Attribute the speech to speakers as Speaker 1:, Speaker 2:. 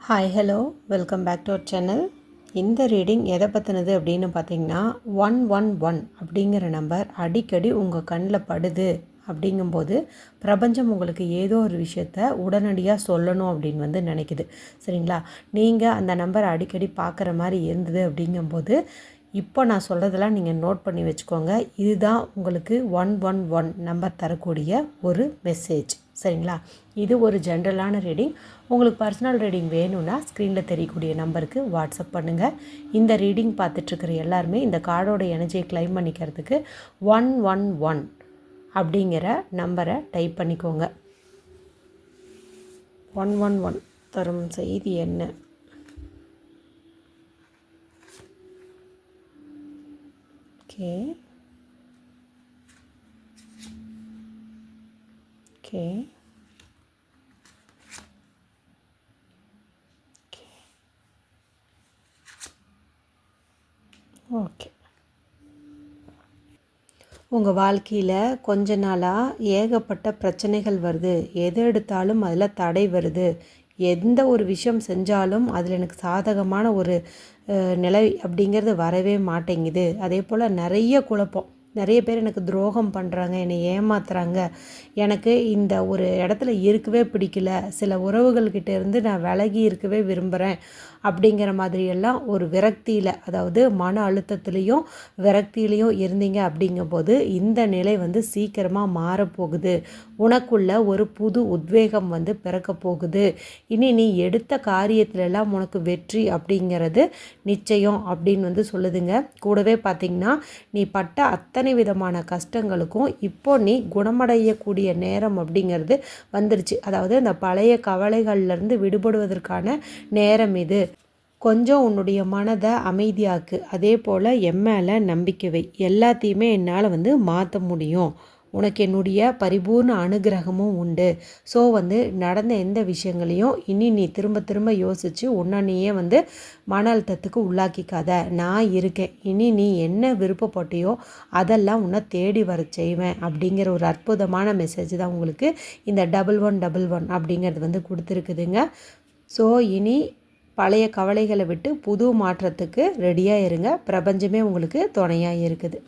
Speaker 1: Hi hello welcome back to our channel. இந்த reading எதை பற்றினது அப்படின்னு பார்த்தீங்கன்னா 111 அப்படிங்கிற நம்பர் அடிக்கடி உங்கள் கண்ணில் படுது அப்படிங்கும்போது பிரபஞ்சம் உங்களுக்கு ஏதோ ஒரு விஷயத்த உடனடியாக சொல்லணும் அப்படின்னு நினைக்குது. சரிங்களா? நீங்கள் அந்த நம்பரை அடிக்கடி பார்க்குற மாதிரி இருந்தது அப்படிங்கும்போது இப்போ நான் சொல்கிறதெல்லாம் நீங்கள் நோட் பண்ணி வச்சுக்கோங்க. இதுதான் உங்களுக்கு 111 நம்பர் தரக்கூடிய ஒரு மெசேஜ். சரிங்களா? இது ஒரு ஜென்ரலான ரீடிங். உங்களுக்கு பர்சனல் ரீடிங் வேணும்னா ஸ்க்ரீனில் தெரியக்கூடிய நம்பருக்கு வாட்ஸ்அப் பண்ணுங்கள். இந்த ரீடிங் பார்த்துட்ருக்கிற எல்லாருமே இந்த கார்டோட எனர்ஜியை கிளைம் பண்ணிக்கிறதுக்கு 111 அப்படிங்கிற நம்பரை டைப் பண்ணிக்கோங்க. 111 தரும் செய்தி என்ன? ஓகே ஓகே ஓகே உங்கள் வாழ்க்கையில் கொஞ்ச நாளாக ஏகப்பட்ட பிரச்சனைகள் வருது. எது எடுத்தாலும் அதில் தடை வருது. எந்த ஒரு விஷயம் செஞ்சாலும் அதில் எனக்கு சாதகமான ஒரு நிலை அப்படிங்கிறது வரவே மாட்டேங்குது. அதே போல் நிறைய குழப்பம். நிறைய பேர் எனக்கு துரோகம் பண்ணுறாங்க, என்னை ஏமாத்துறாங்க, எனக்கு இந்த ஒரு இடத்துல இருக்கவே பிடிக்கல, சில உறவுகள்கிட்ட இருந்து நான் விலகி இருக்கவே விரும்புகிறேன் அப்படிங்கிற மாதிரியெல்லாம் ஒரு விரக்தியில், அதாவது மன அழுத்தத்துலேயும் விரக்தியிலையும் இருந்தீங்க அப்படிங்கும்போது இந்த நிலை சீக்கிரமாக மாறப்போகுது. உனக்குள்ள ஒரு புது உத்வேகம் பிறக்க போகுது. இனி நீ எடுத்த காரியத்திலெல்லாம் உனக்கு வெற்றி அப்படிங்கிறது நிச்சயம் அப்படின்னு சொல்லுதுங்க. கூடவே பார்த்திங்கன்னா நீ பட்ட அத்தனை விதமான கஷ்டங்களுக்கும் இப்போ நீ குணமடையக்கூடிய நேரம் அப்படிங்கிறது வந்துருச்சு. அதாவது அந்த பழைய கவலைகள்லேருந்து விடுபடுவதற்கான நேரம் இது. கொஞ்சம் உன்னுடைய மனதை அமைதியாக்கு. அதே போல் என் மேலே நம்பிக்கை வை. எல்லாத்தையுமே என்னால் மாற்ற முடியும். உனக்கு என்னுடைய பரிபூர்ண அனுகிரகமும் உண்டு. ஸோ நடந்த எந்த விஷயங்களையும் இனி நீ திரும்ப திரும்ப யோசித்து உன்னை நீயே மன அழுத்தத்துக்கு உள்ளாக்கிக்காத. நான் இருக்கேன். இனி நீ என்ன விருப்பப்பட்டியோ அதெல்லாம் உன்னை தேடி வர செய்வேன் அப்படிங்கிற ஒரு அற்புதமான மெசேஜ் தான் உங்களுக்கு இந்த 1111 அப்படிங்கிறது கொடுத்துருக்குதுங்க. ஸோ இனி பழைய கவலைகளை விட்டு புது மாற்றத்துக்கு ரெடியாக இருங்க. பிரபஞ்சமே உங்களுக்கு துணையாக இருக்குது.